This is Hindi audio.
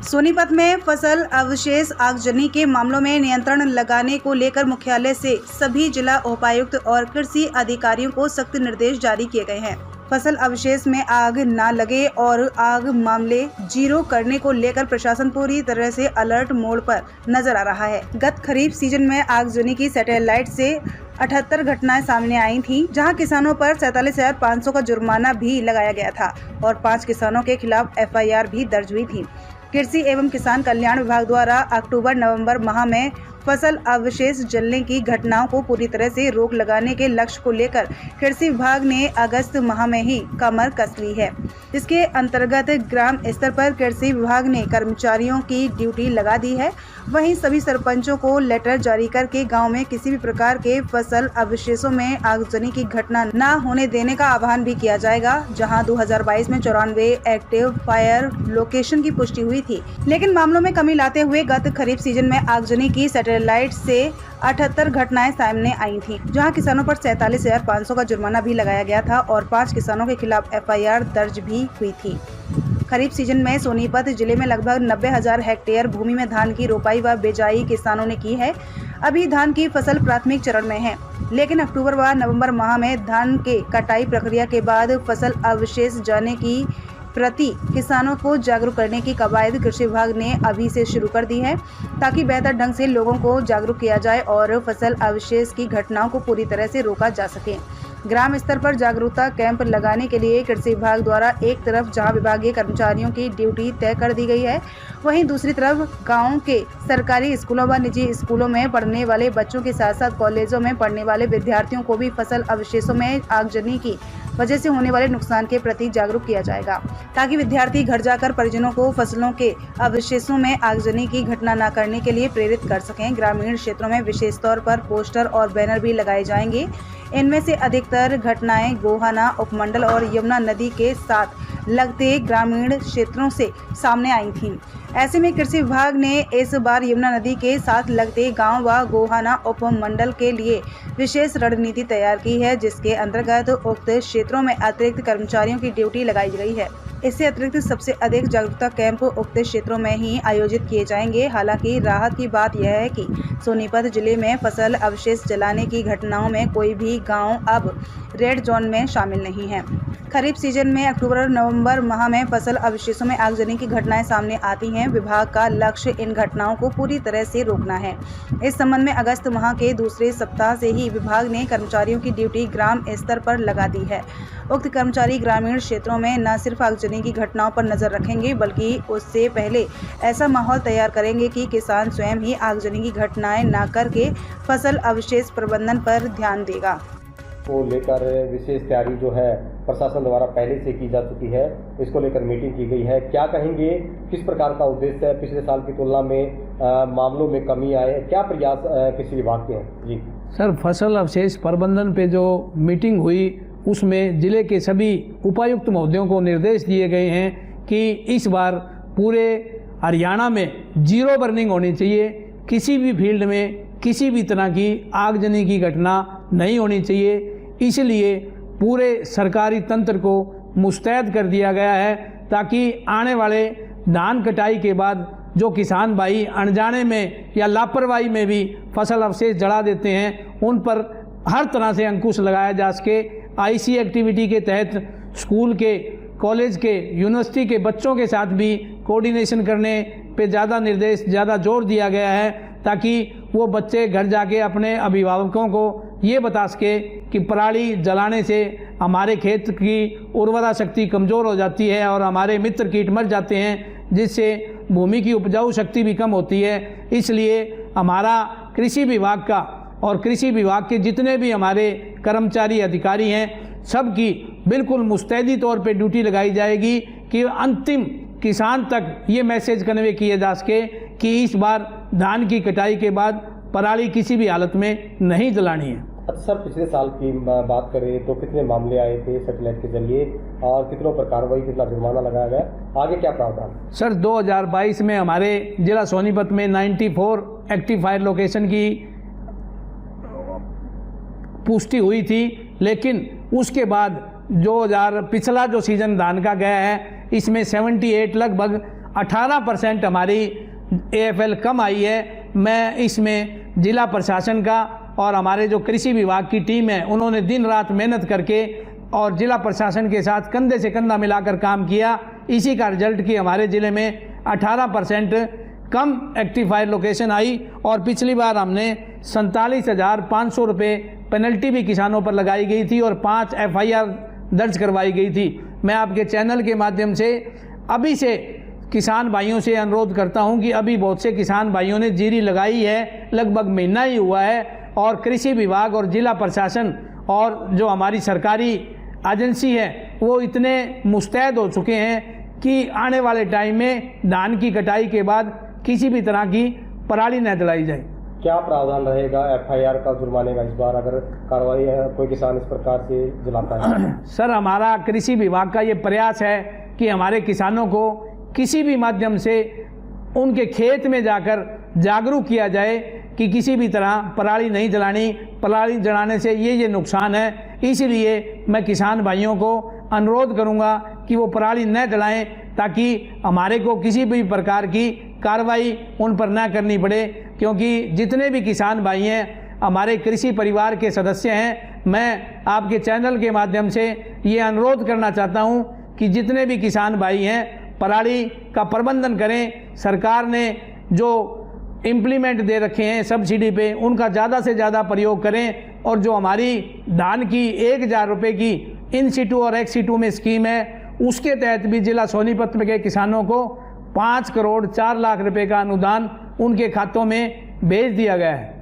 सोनीपत में फसल अवशेष आगजनी के मामलों में नियंत्रण लगाने को लेकर मुख्यालय से सभी जिला उपायुक्त और कृषि अधिकारियों को सख्त निर्देश जारी किए गए हैं। फसल अवशेष में आग न लगे और आग मामले जीरो करने को लेकर प्रशासन पूरी तरह से अलर्ट मोड पर नजर आ रहा है। गत खरीफ सीजन में आगजनी की सैटेलाइट से 78 घटनाएं सामने आई थीं, जहां किसानों पर 47,500 का जुर्माना भी लगाया गया था और 5 किसानों के खिलाफ FIR भी दर्ज हुई थी। कृषि एवं किसान कल्याण विभाग द्वारा अक्टूबर-नवंबर माह में फसल अवशेष जलने की घटनाओं को पूरी तरह से रोक लगाने के लक्ष्य को लेकर कृषि विभाग ने अगस्त माह में ही कमर कस ली है। इसके अंतर्गत ग्राम स्तर पर कृषि विभाग ने कर्मचारियों की ड्यूटी लगा दी है। वहीं सभी सरपंचों को लेटर जारी करके गांव में किसी भी प्रकार के फसल अवशेषों में आगजनी की घटना न होने देने का आह्वान भी किया जाएगा। जहां 2022 में 94 एक्टिव फायर लोकेशन की पुष्टि हुई थी, लेकिन मामलों में कमी लाते हुए गत खरीफ सीजन में आगजनी की सैटेलाइट से 78 घटनाएं सामने आई थीं, जहां किसानों पर 47,500 का जुर्माना भी लगाया गया था और 5 किसानों के खिलाफ FIR दर्ज भी हुई थी। खरीफ सीजन में सोनीपत जिले में लगभग 90,000 हेक्टेयर भूमि में धान की रोपाई व बिजाई किसानों ने की है। अभी धान की फसल प्राथमिक चरण में है, लेकिन अक्टूबर व नवंबर माह में धान के कटाई प्रक्रिया के बाद फसल अवशेष जाने की प्रति किसानों को जागरूक करने की कवायद कृषि विभाग ने अभी से शुरू कर दी है, ताकि बेहतर ढंग से लोगों को जागरूक किया जाए और फसल अवशेष की घटनाओं को पूरी तरह से रोका जा सके। ग्राम स्तर पर जागरूकता कैंप लगाने के लिए कृषि विभाग द्वारा एक तरफ जहां विभागीय कर्मचारियों की ड्यूटी तय कर दी गई है, वहीं दूसरी तरफ गांव के सरकारी स्कूलों व निजी स्कूलों में पढ़ने वाले बच्चों के साथ साथ कॉलेजों में पढ़ने वाले विद्यार्थियों को भी फसल अवशेषों में आगजनी की वजह से होने वाले नुकसान के प्रति जागरूक किया जाएगा, ताकि विद्यार्थी घर जाकर परिजनों को फसलों के अवशेषों में आगजनी की घटना न करने के लिए प्रेरित कर सकें। ग्रामीण क्षेत्रों में विशेष तौर पर पोस्टर और बैनर भी लगाए जाएंगे। इनमें से अधिकतर घटनाएं गोहाना उपमंडल और यमुना नदी के साथ लगते ग्रामीण क्षेत्रों से सामने आई थीं। ऐसे में कृषि विभाग ने इस बार यमुना नदी के साथ लगते गांव व गोहाना उपमंडल के लिए विशेष रणनीति तैयार की है, जिसके अंतर्गत उक्त क्षेत्रों में अतिरिक्त कर्मचारियों की ड्यूटी लगाई गई है। इससे अतिरिक्त सबसे अधिक जागरूकता कैंप उक्त क्षेत्रों में ही आयोजित किए जाएंगे। हालांकि राहत की बात यह है कि सोनीपत जिले में फसल अवशेष जलाने की घटनाओं में कोई भी गांव अब रेड जोन में शामिल नहीं है। खरीफ सीजन में अक्टूबर और नवंबर माह में फसल अवशेषों में आगजनी की घटनाएं सामने आती हैं। विभाग का लक्ष्य इन घटनाओं को पूरी तरह से रोकना है। इस संबंध में अगस्त माह के दूसरे सप्ताह से ही विभाग ने कर्मचारियों की ड्यूटी ग्राम स्तर पर लगा दी है। उक्त कर्मचारी ग्रामीण क्षेत्रों में न सिर्फ आगजनी की घटनाओं पर नजर रखेंगे, बल्कि उससे पहले ऐसा माहौल तैयार करेंगे कि किसान स्वयं ही आगजनी की घटनाएं न करके फसल अवशेष प्रबंधन पर ध्यान देगा। को लेकर विशेष तैयारी जो है प्रशासन द्वारा पहले से की जा चुकी है। इसको लेकर मीटिंग की गई है। क्या कहेंगे, किस प्रकार का उद्देश्य है? पिछले साल की तुलना में मामलों में कमी आए, क्या प्रयास कृषि विभाग के हैं? जी सर, फसल अवशेष प्रबंधन पे जो मीटिंग हुई उसमें जिले के सभी उपायुक्त महोदयों को निर्देश दिए गए हैं कि इस बार पूरे हरियाणा में जीरो बर्निंग होनी चाहिए। किसी भी फील्ड में किसी भी तरह की आगजनी की घटना नहीं होनी चाहिए। इसलिए पूरे सरकारी तंत्र को मुस्तैद कर दिया गया है, ताकि आने वाले धान कटाई के बाद जो किसान भाई अनजाने में या लापरवाही में भी फसल अवशेष जला देते हैं, उन पर हर तरह से अंकुश लगाया जा सके। IC एक्टिविटी के तहत स्कूल के, कॉलेज के, यूनिवर्सिटी के बच्चों के साथ भी कोऑर्डिनेशन करने पे ज़्यादा जोर दिया गया है, ताकि वो बच्चे घर जाके अपने अभिभावकों को ये बता सके कि पराली जलाने से हमारे खेत की उर्वरा शक्ति कमज़ोर हो जाती है और हमारे मित्र कीट मर जाते हैं, जिससे भूमि की उपजाऊ शक्ति भी कम होती है। इसलिए हमारा कृषि विभाग का और कृषि विभाग के जितने भी हमारे कर्मचारी अधिकारी हैं, सबकी बिल्कुल मुस्तैदी तौर पे ड्यूटी लगाई जाएगी कि अंतिम किसान तक ये मैसेज कन्वे किए जा सके कि इस बार धान की कटाई के बाद पराली किसी भी हालत में नहीं जलानी है। अच्छा सर, पिछले साल की बात करें तो कितने मामले आए थे सैटेलाइट के जरिए और कितनों पर कार्रवाई, कितना जुर्माना लगाया गया, आगे क्या प्रावधान? सर, 2022 में हमारे जिला सोनीपत में 94 एक्टिव फायर लोकेशन की पुष्टि हुई थी, लेकिन उसके बाद पिछला जो सीजन धान का गया है, इसमें 78 लगभग 18% हमारी AFL कम आई है। मैं इसमें जिला प्रशासन का और हमारे जो कृषि विभाग की टीम है उन्होंने दिन रात मेहनत करके और जिला प्रशासन के साथ कंधे से कंधा मिलाकर काम किया। इसी का रिजल्ट कि हमारे ज़िले में 18% कम एक्टिव फायर लोकेशन आई और पिछली बार हमने 47,500 रुपये पेनल्टी भी किसानों पर लगाई गई थी और 5 FIR दर्ज करवाई गई थी। मैं आपके चैनल के माध्यम से अभी से किसान भाइयों से अनुरोध करता हूं कि अभी बहुत से किसान भाइयों ने जीरी लगाई है, लगभग महीना ही हुआ है और कृषि विभाग और जिला प्रशासन और जो हमारी सरकारी एजेंसी है वो इतने मुस्तैद हो चुके हैं कि आने वाले टाइम में धान की कटाई के बाद किसी भी तरह की पराली न जलाई जाए। क्या प्रावधान रहेगा FIR का, जुर्माने का इस बार अगर कार्रवाई है कोई किसान इस प्रकार से जलाता है? सर, हमारा कृषि विभाग का ये प्रयास है कि हमारे किसानों को किसी भी माध्यम से उनके खेत में जाकर जागरूक किया जाए कि किसी भी तरह पराली नहीं जलानी, पराली जलाने से ये नुकसान है। इसलिए मैं किसान भाइयों को अनुरोध करूंगा कि वो पराली न जलाएं ताकि हमारे को किसी भी प्रकार की कार्रवाई उन पर न करनी पड़े, क्योंकि जितने भी किसान भाई हैं हमारे कृषि परिवार के सदस्य हैं। मैं आपके चैनल के माध्यम से ये अनुरोध करना चाहता हूं कि जितने भी किसान भाई हैं पराली का प्रबंधन करें। सरकार ने जो इम्प्लीमेंट दे रखे हैं सब्सिडी पे, उनका ज़्यादा से ज़्यादा प्रयोग करें और जो हमारी धान की 1,000 रुपये की इन सिटू और एक्स सिटू में स्कीम है उसके तहत भी जिला सोनीपत के किसानों को 5 करोड़ 4 लाख रुपए का अनुदान उनके खातों में भेज दिया गया है।